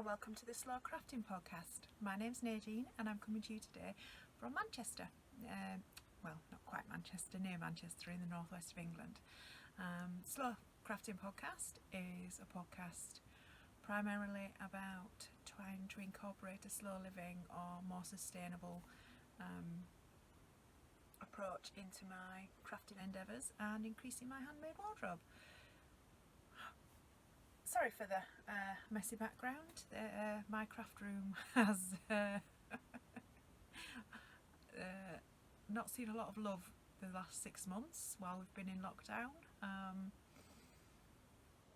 and welcome to the Slow Crafting Podcast. My name's Nadine and I'm coming to you today from Manchester. Well, not quite Manchester, near Manchester in the northwest of England. Slow Crafting Podcast is a podcast primarily about trying to incorporate a slow living or more sustainable approach into my crafting endeavours and increasing my handmade wardrobe. Sorry for the messy background. My craft room has not seen a lot of love the last 6 months while we've been in lockdown.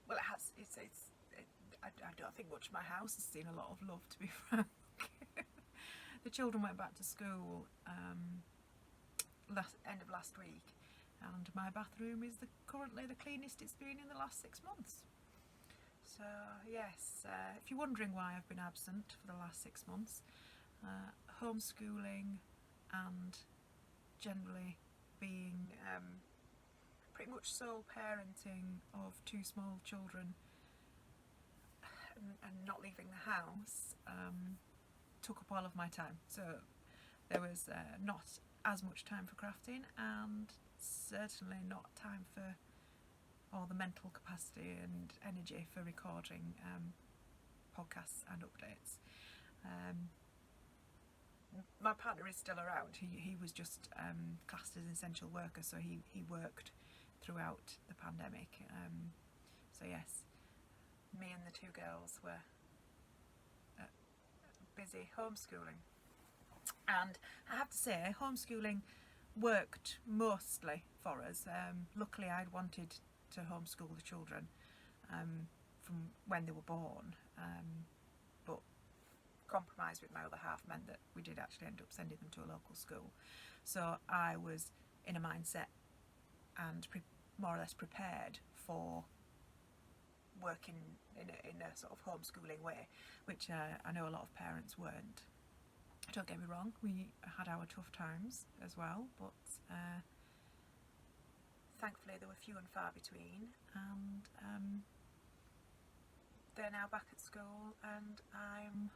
Well, it has. I don't think much of my house has seen a lot of love, to be frank. The children went back to school end of last week, and my bathroom is currently the cleanest it's been in the last 6 months. So yes, if you're wondering why I've been absent for the last 6 months, homeschooling and generally being pretty much sole parenting of 2 small children and not leaving the house took up all of my time. So there was not as much time for crafting and certainly not time for or the mental capacity and energy for recording podcasts and updates. My partner is still around. He was just classed as an essential worker, so he worked throughout the pandemic. So yes, me and the 2 girls were busy homeschooling. And I have to say, homeschooling worked mostly for us. Luckily, I'd wanted to homeschool the children from when they were born, but compromise with my other half meant that we did actually end up sending them to a local school. So I was in a mindset and more or less prepared for working in a sort of homeschooling way, which I know a lot of parents weren't. Don't get me wrong, we had our tough times as well, but thankfully they were few and far between, and they're now back at school and I'm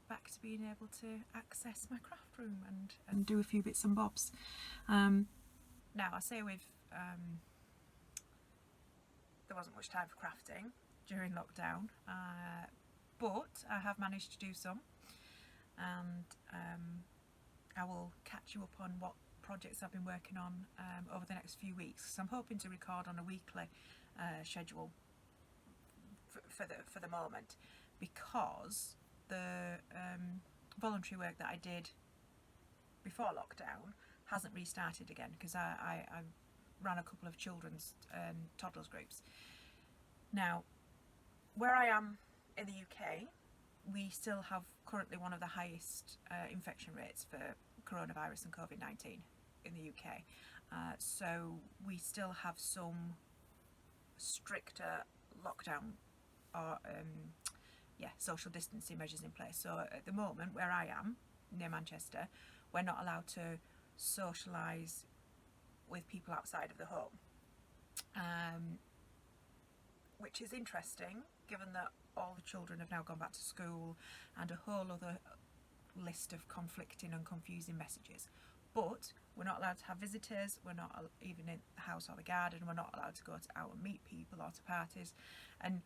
back to being able to access my craft room and do a few bits and bobs. Now I say there wasn't much time for crafting during lockdown, but I have managed to do some, and I will catch you up on what projects I've been working on over the next few weeks. So I'm hoping to record on a weekly schedule for the moment, because the voluntary work that I did before lockdown hasn't restarted again, because I ran a couple of children's toddlers groups. Now, where I am in the UK, we still have currently one of the highest infection rates for coronavirus and COVID-19 in the UK. So we still have some stricter lockdown or social distancing measures in place. So at the moment, where I am, near Manchester, we're not allowed to socialise with people outside of the home, which is interesting given that all the children have now gone back to school and a whole other list of conflicting and confusing messages. But we're not allowed to have visitors, we're not even in the house or the garden, we're not allowed to go out and meet people or to parties. And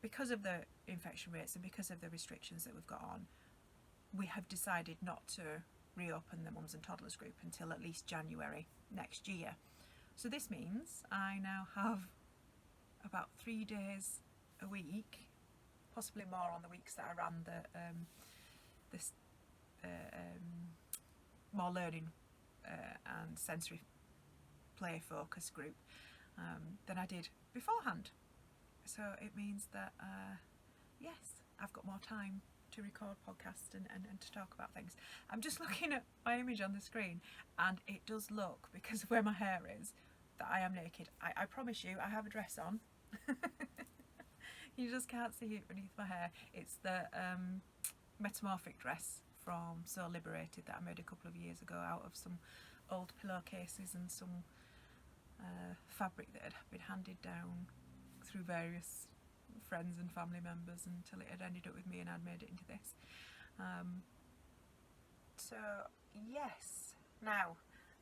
because of the infection rates and because of the restrictions that we've got on, we have decided not to reopen the mums and toddlers group until at least January next year. So this means I now have about 3 days a week, possibly more on the weeks that I ran this more learning and sensory play focus group than I did beforehand. So it means that yes, I've got more time to record podcasts and to talk about things. I'm just looking at my image on the screen and it does look, because of where my hair is, that I am naked. I promise you I have a dress on. You just can't see it beneath my hair. It's the metamorphic dress from So Liberated that I made a couple of years ago out of some old pillowcases and some fabric that had been handed down through various friends and family members until it had ended up with me and I'd made it into this. So yes, now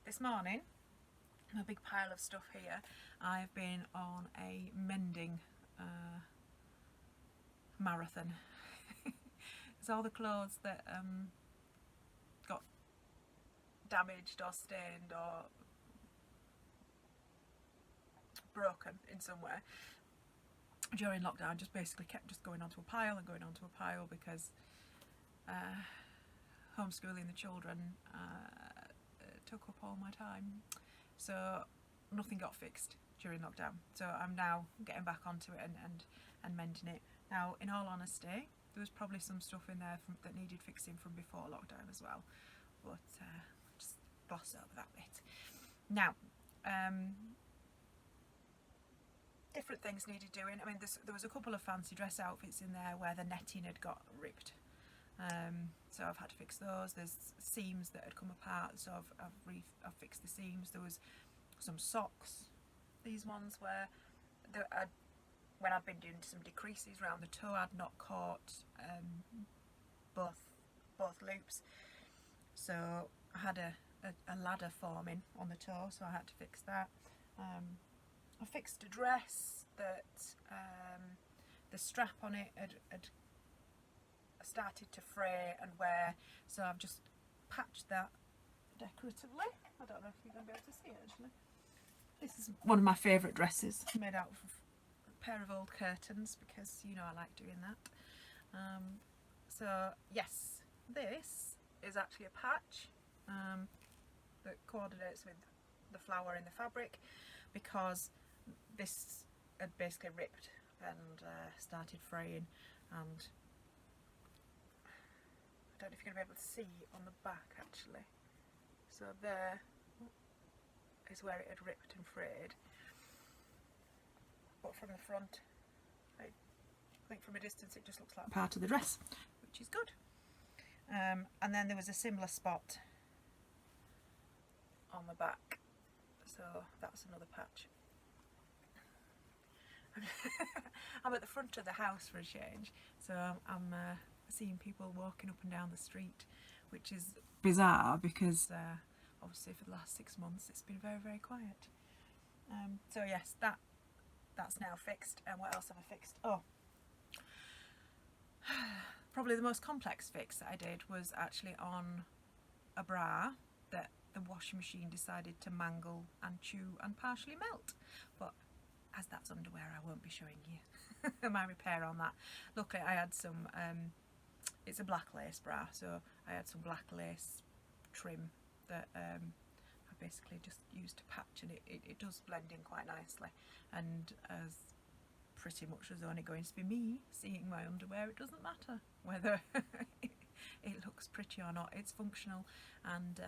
this morning, a big pile of stuff here, I've been on a mending marathon. It's all the clothes that got damaged or stained or broken in some way during lockdown. Just basically kept just going onto a pile and going onto a pile because homeschooling the children took up all my time, so nothing got fixed during lockdown. So I'm now getting back onto it and mending it. Now, in all honesty, there was probably some stuff in there that needed fixing from before lockdown as well, but just gloss over that bit. Now, different things needed doing. I mean, there was a couple of fancy dress outfits in there where the netting had got ripped, so I've had to fix those. There's seams that had come apart, so I've fixed the seams. There was some socks, these ones where when I'd been doing some decreases around the toe, I'd not caught both loops, so I had a ladder forming on the toe, so I had to fix that. I fixed a dress that the strap on it had started to fray and wear, so I've just patched that decoratively. I don't know if you're going to be able to see it actually. This is one of my favourite dresses, made out of a pair of old curtains because you know I like doing that. So yes, this is actually a patch that coordinates with the flower in the fabric, because this had basically ripped and started fraying, and I don't know if you're going to be able to see on the back actually. So there is where it had ripped and frayed, but from the front, I think from a distance it just looks like part of the dress, which is good. And then there was a similar spot on the back, so that's another patch. I'm at the front of the house for a change, so I'm seeing people walking up and down the street, which is bizarre because obviously for the last 6 months it's been very, very quiet. So yes, that's now fixed. And what else have I fixed? Oh, probably the most complex fix that I did was actually on a bra that the washing machine decided to mangle and chew and partially melt, but as that's underwear I won't be showing you my repair on that. Luckily I had some, it's a black lace bra, so I had some black lace trim that I basically just used to patch, and it does blend in quite nicely, and as pretty much as only going to be me seeing my underwear, it doesn't matter whether it looks pretty or not, it's functional. And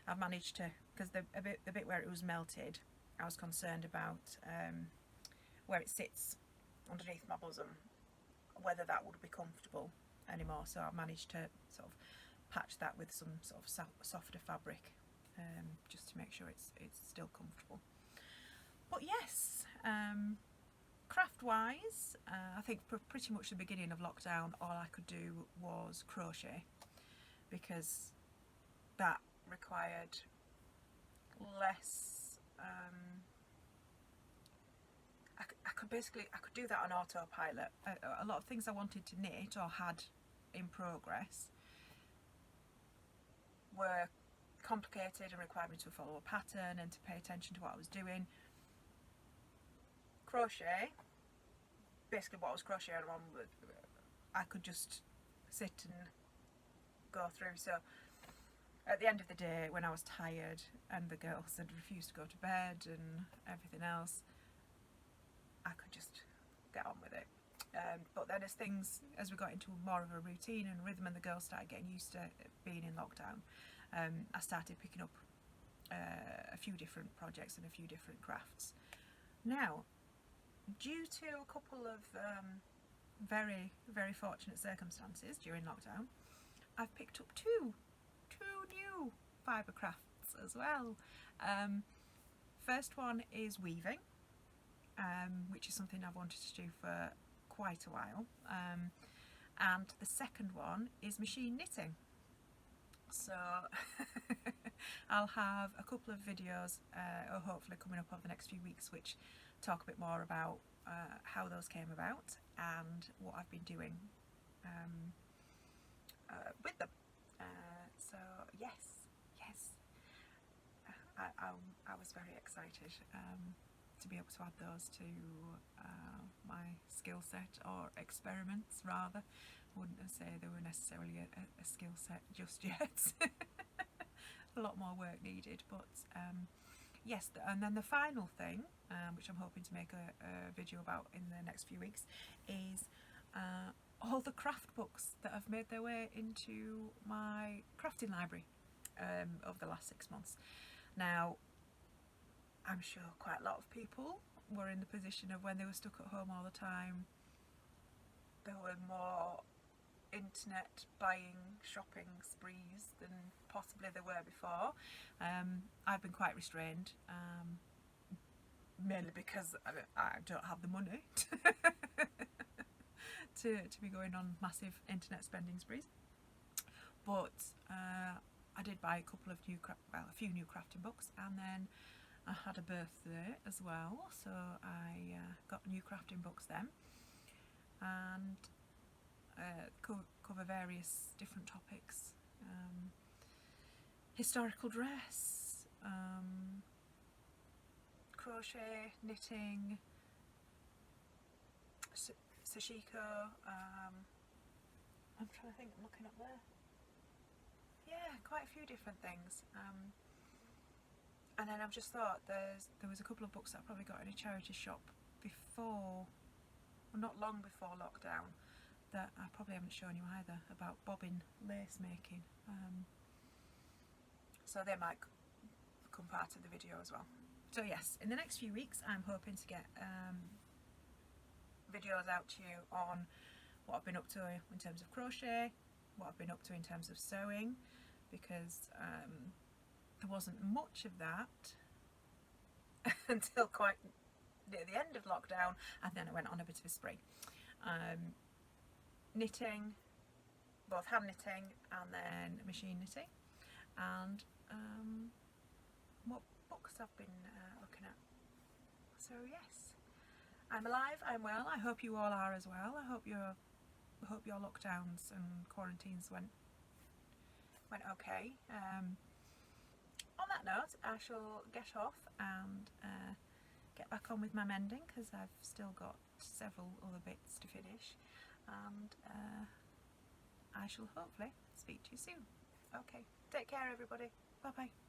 I've managed to, because the bit where it was melted, I was concerned about where it sits underneath my bosom, whether that would be comfortable anymore, so I managed to sort of patch that with some sort of softer fabric, just to make sure it's still comfortable. But yes, craft wise, I think for pretty much the beginning of lockdown all I could do was crochet, because that required less, I could do that on autopilot. A lot of things I wanted to knit or had in progress were complicated and required me to follow a pattern and to pay attention to what I was doing. Crochet, basically what I was crocheting on, I could just sit and go through. So at the end of the day, when I was tired and the girls had refused to go to bed and everything else, I could just get on with it. But then as we got into more of a routine and rhythm, and the girls started getting used to being in lockdown, I started picking up a few different projects and a few different crafts. Now, due to a couple of very, very fortunate circumstances during lockdown, I've picked up two new fibre crafts as well. First one is weaving, which is something I've wanted to do for quite a while. And the second one is machine knitting. So I'll have a couple of videos hopefully coming up over the next few weeks which talk a bit more about how those came about and what I've been doing with them. So yes, I was very excited to be able to add those to my skill set, or experiments rather. I wouldn't say they were necessarily a skill set just yet. A lot more work needed, but yes. And then the final thing, which I'm hoping to make a video about in the next few weeks, is all the craft books that have made their way into my crafting library over the last 6 months. Now, I'm sure quite a lot of people were in the position of when they were stuck at home all the time, there were more internet buying, shopping sprees than possibly there were before. I've been quite restrained, mainly because I don't have the money to be going on massive internet spending sprees. But I did buy a few new crafting books, and then I had a birthday as well, so I got new crafting books then, and cover various different topics. Historical dress, crochet, knitting, sashiko, I'm trying to think, I'm looking up there. Yeah, quite a few different things. And then I've just thought there was a couple of books that I probably got in a charity shop before, well, not long before lockdown, that I probably haven't shown you either, about bobbin lace making. So they might become part of the video as well. So yes, in the next few weeks I'm hoping to get videos out to you on what I've been up to in terms of crochet, what I've been up to in terms of sewing, because there wasn't much of that until quite near the end of lockdown, and then I went on a bit of a spree. Knitting, both hand knitting and then machine knitting, and what books I've been looking at. So yes, I'm alive, I'm well. I hope you all are as well. I hope your lockdowns and quarantines went okay. On that note, I shall get off and get back on with my mending, because I've still got several other bits to finish, and I shall hopefully speak to you soon. Okay, take care everybody. Bye bye.